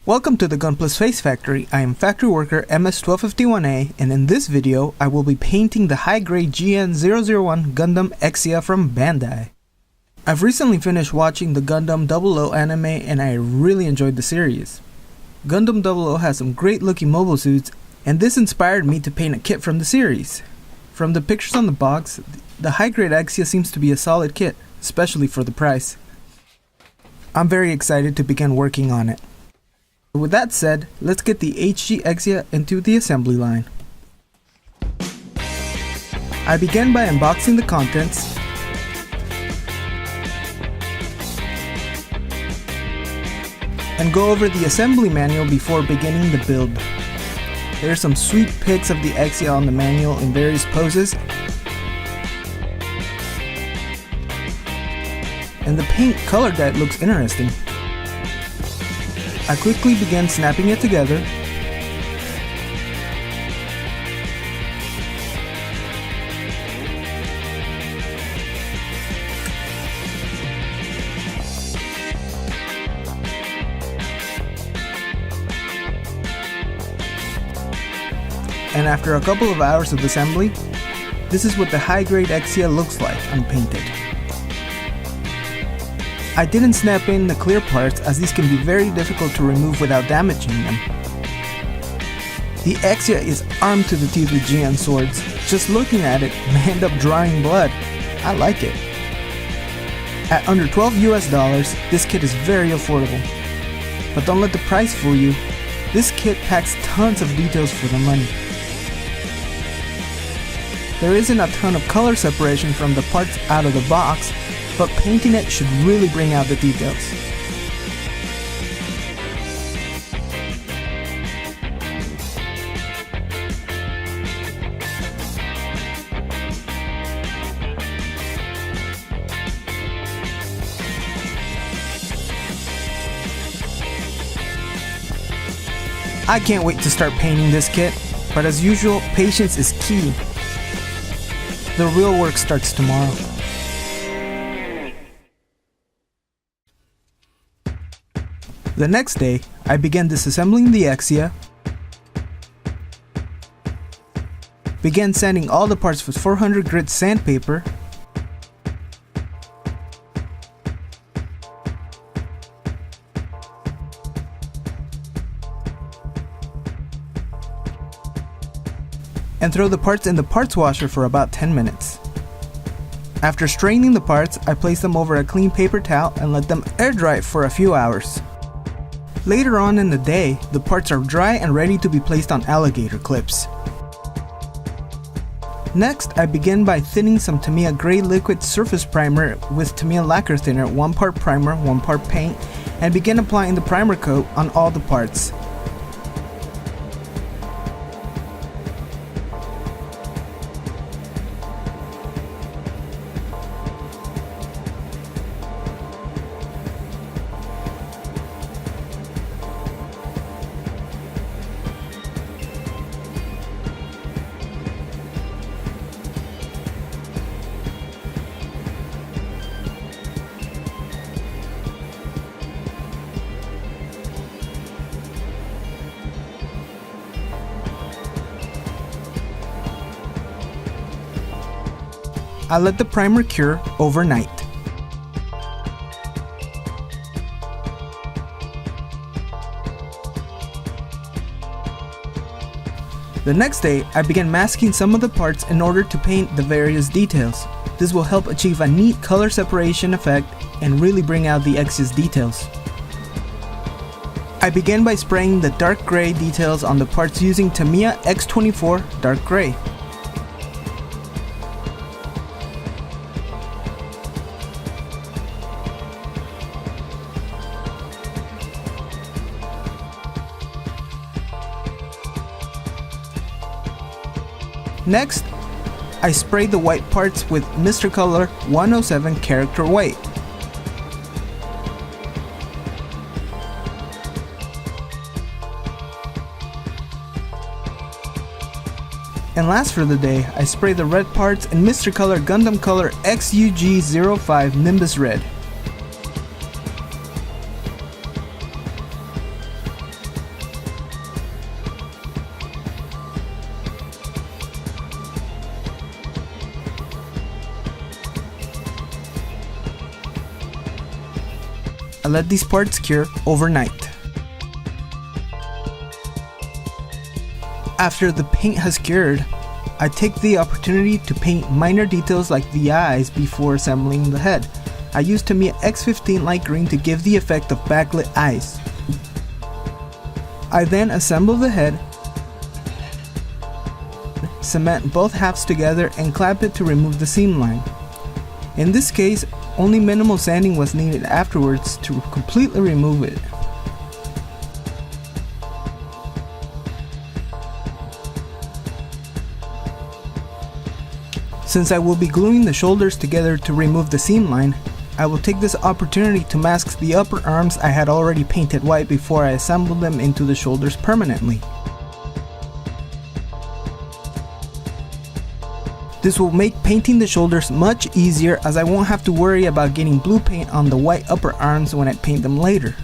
Welcome to the Gunpla's Face Factory. I am Factory Worker MS1251A, and in this video I will be painting the high-grade GN-001 Gundam Exia from Bandai. I've recently finished watching the Gundam 00 anime and I really enjoyed the series. Gundam 00 has some great looking mobile suits, and this inspired me to paint a kit from the series. From the pictures on the box, the high-grade Exia seems to be a solid kit, especially for the price. I'm very excited to begin working on it. With that said, let's get the HG Exia into the assembly line. I begin by unboxing the contents, and go over the assembly manual before beginning the build. There are some sweet pics of the Exia on the manual in various poses, and the paint color guide looks interesting. I quickly began snapping it together, and after a couple of hours of assembly, this is what the high-grade Exia looks like unpainted. I didn't snap in the clear parts as these can be very difficult to remove without damaging them. The Exia is armed to the teeth with GN swords. Just looking at it may end up drawing blood. I like it. At under $12 US, this kit is very affordable. But don't let the price fool you. This kit packs tons of details for the money. There isn't a ton of color separation from the parts out of the box, but painting it should really bring out the details. I can't wait to start painting this kit, but as usual, patience is key. The real work starts tomorrow. The next day, I began disassembling the Exia, began sanding all the parts with 400 grit sandpaper, and throw the parts in the parts washer for about 10 minutes. After straining the parts, I placed them over a clean paper towel and let them air dry for a few hours. Later on in the day, the parts are dry and ready to be placed on alligator clips. Next, I begin by thinning some Tamiya Gray Liquid Surface Primer with Tamiya Lacquer Thinner, 1 part primer, 1 part paint, and begin applying the primer coat on all the parts. I let the primer cure overnight. The next day, I began masking some of the parts in order to paint the various details. This will help achieve a neat color separation effect and really bring out the Exia's details. I began by spraying the dark gray details on the parts using Tamiya X24 Dark Gray. Next, I spray the white parts with Mr. Color 107 Character White. And last for the day, I spray the red parts in Mr. Color Gundam Color XUG-05 Nimbus Red. I let these parts cure overnight. After the paint has cured, I take the opportunity to paint minor details like the eyes before assembling the head. I use Tamiya X15 light green to give the effect of backlit eyes. I then assemble the head, cement both halves together and clamp it to remove the seam line. In this case, only minimal sanding was needed afterwards to completely remove it. Since I will be gluing the shoulders together to remove the seam line, I will take this opportunity to mask the upper arms I had already painted white before I assembled them into the shoulders permanently. This will make painting the shoulders much easier as I won't have to worry about getting blue paint on the white upper arms when I paint them later.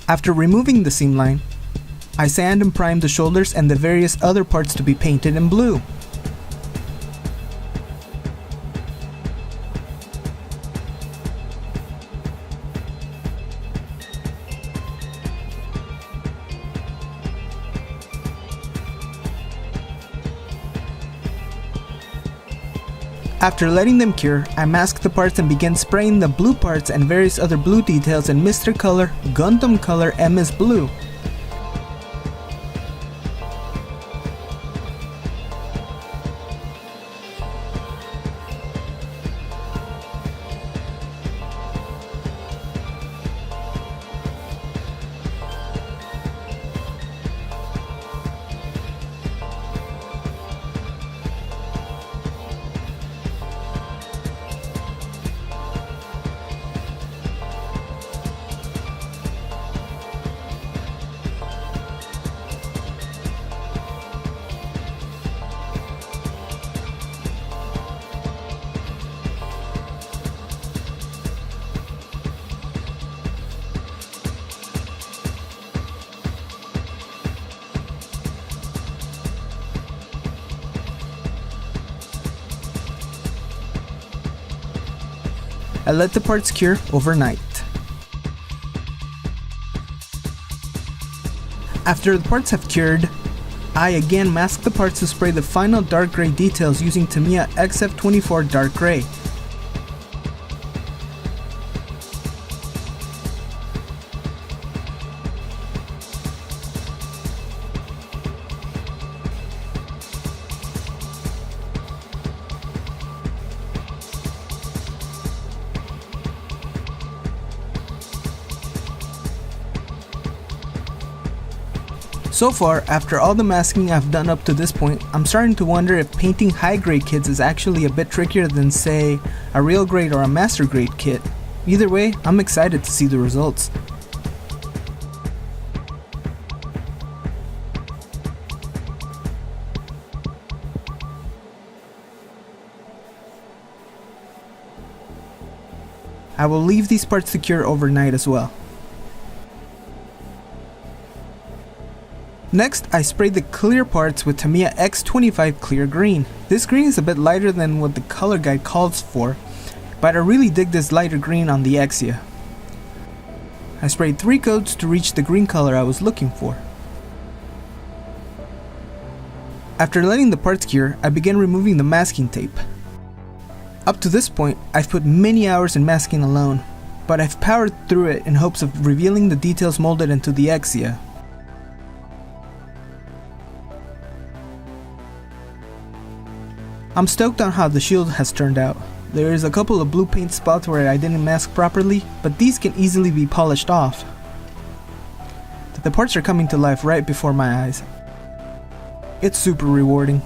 After removing the seam line, I sand and prime the shoulders and the various other parts to be painted in blue. After letting them cure, I mask the parts and begin spraying the blue parts and various other blue details in Mr. Color Gundam Color MS Blue. I let the parts cure overnight. After the parts have cured, I again mask the parts to spray the final dark gray details using Tamiya XF24 Dark Gray. So far, after all the masking I've done up to this point, I'm starting to wonder if painting high grade kits is actually a bit trickier than, say, a real grade or a master grade kit. Either way, I'm excited to see the results. I will leave these parts to cure overnight as well. Next, I sprayed the clear parts with Tamiya X25 Clear Green. This green is a bit lighter than what the color guide calls for, but I really dig this lighter green on the Exia. I sprayed 3 coats to reach the green color I was looking for. After letting the parts cure, I began removing the masking tape. Up to this point, I've put many hours in masking alone, but I've powered through it in hopes of revealing the details molded into the Exia. I'm stoked on how the shield has turned out. There is a couple of blue paint spots where I didn't mask properly, but these can easily be polished off. The parts are coming to life right before my eyes. It's super rewarding.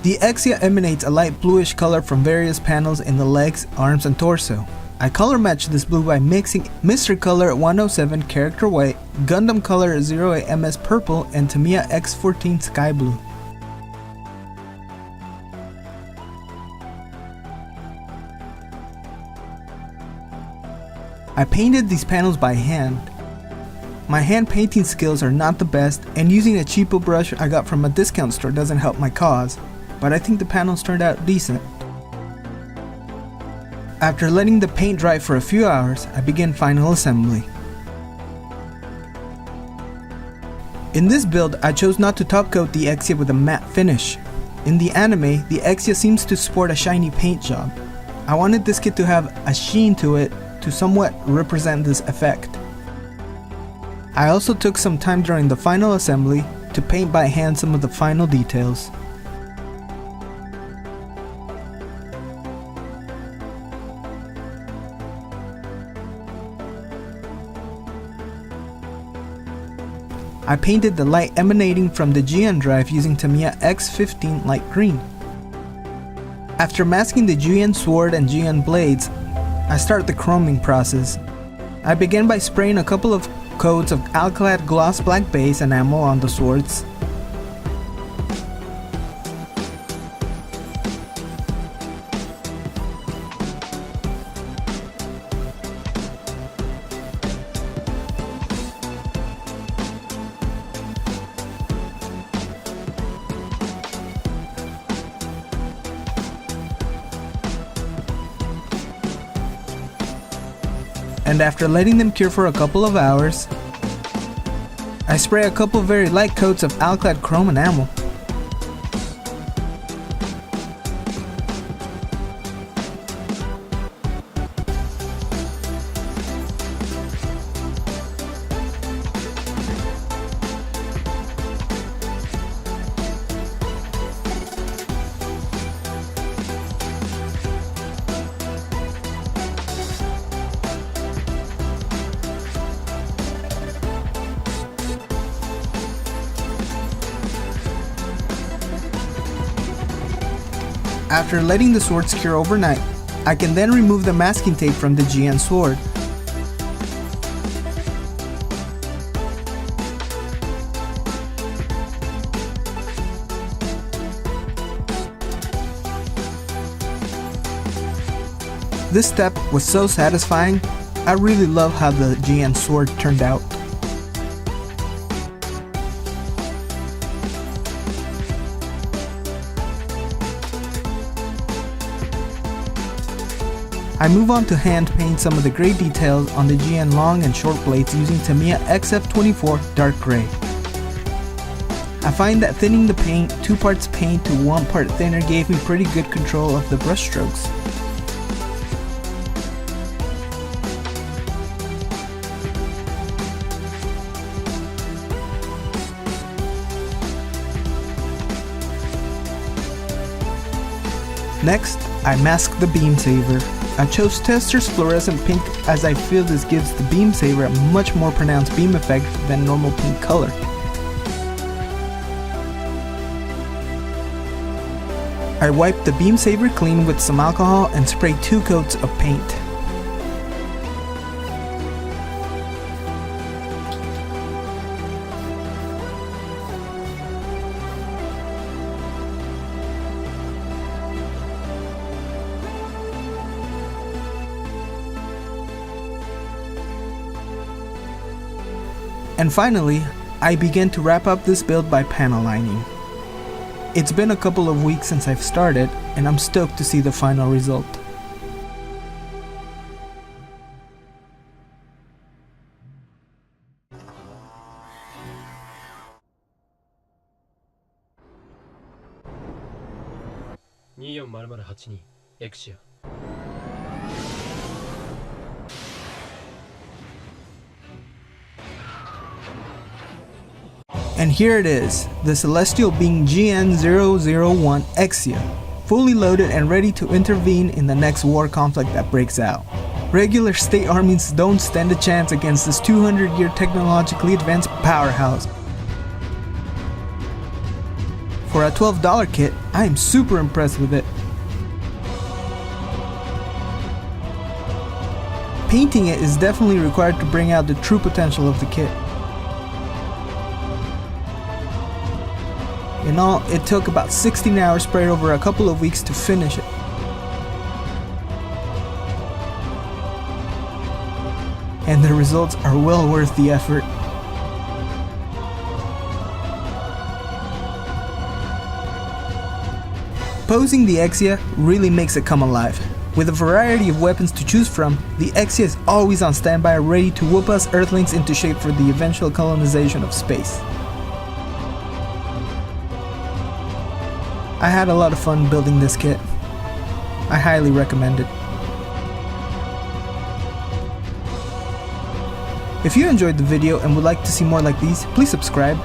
The Exia emanates a light bluish color from various panels in the legs, arms, and torso. I color matched this blue by mixing Mr. Color 107 Character White, Gundam Color 08 MS Purple, and Tamiya X14 Sky Blue. I painted these panels by hand. My hand painting skills are not the best, and using a cheapo brush I got from a discount store doesn't help my cause, but I think the panels turned out decent. After letting the paint dry for a few hours, I began final assembly. In this build, I chose not to top coat the Exia with a matte finish. In the anime, the Exia seems to sport a shiny paint job. I wanted this kit to have a sheen to it to somewhat represent this effect. I also took some time during the final assembly to paint by hand some of the final details. I painted the light emanating from the GN drive using Tamiya X15 light green. After masking the GN sword and GN blades, I start the chroming process. I begin by spraying a couple of coats of alclad gloss black base enamel on the swords. And after letting them cure for a couple of hours, I spray a couple very light coats of alclad chrome enamel. After letting the swords cure overnight, I can then remove the masking tape from the GN sword. This step was so satisfying. I really love how the GN sword turned out. I move on to hand paint some of the gray details on the GN long and short blades using Tamiya XF24 dark gray. I find that thinning the paint 2 parts paint to 1 part thinner gave me pretty good control of the brush strokes. Next, I mask the beam saver. I chose Tester's fluorescent pink as I feel this gives the beam saver a much more pronounced beam effect than normal pink color. I wipe the beam saver clean with some alcohol and spray 2 coats of paint. And finally, I began to wrap up this build by panel lining. It's been a couple of weeks since I've started, and I'm stoked to see the final result. GN-001 Exia. And here it is, the Celestial Being GN-001 Exia, fully loaded and ready to intervene in the next war conflict that breaks out. Regular state armies don't stand a chance against this 200-year technologically advanced powerhouse. For a $12 kit, I am super impressed with it. Painting it is definitely required to bring out the true potential of the kit. In all, it took about 16 hours spread over a couple of weeks to finish it. And the results are well worth the effort. Composing the Exia really makes it come alive. With a variety of weapons to choose from, the Exia is always on standby, ready to whoop us Earthlings into shape for the eventual colonization of space. I had a lot of fun building this kit. I highly recommend it. If you enjoyed the video and would like to see more like these, please subscribe.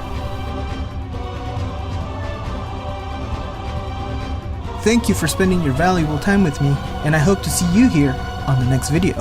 Thank you for spending your valuable time with me, and I hope to see you here on the next video.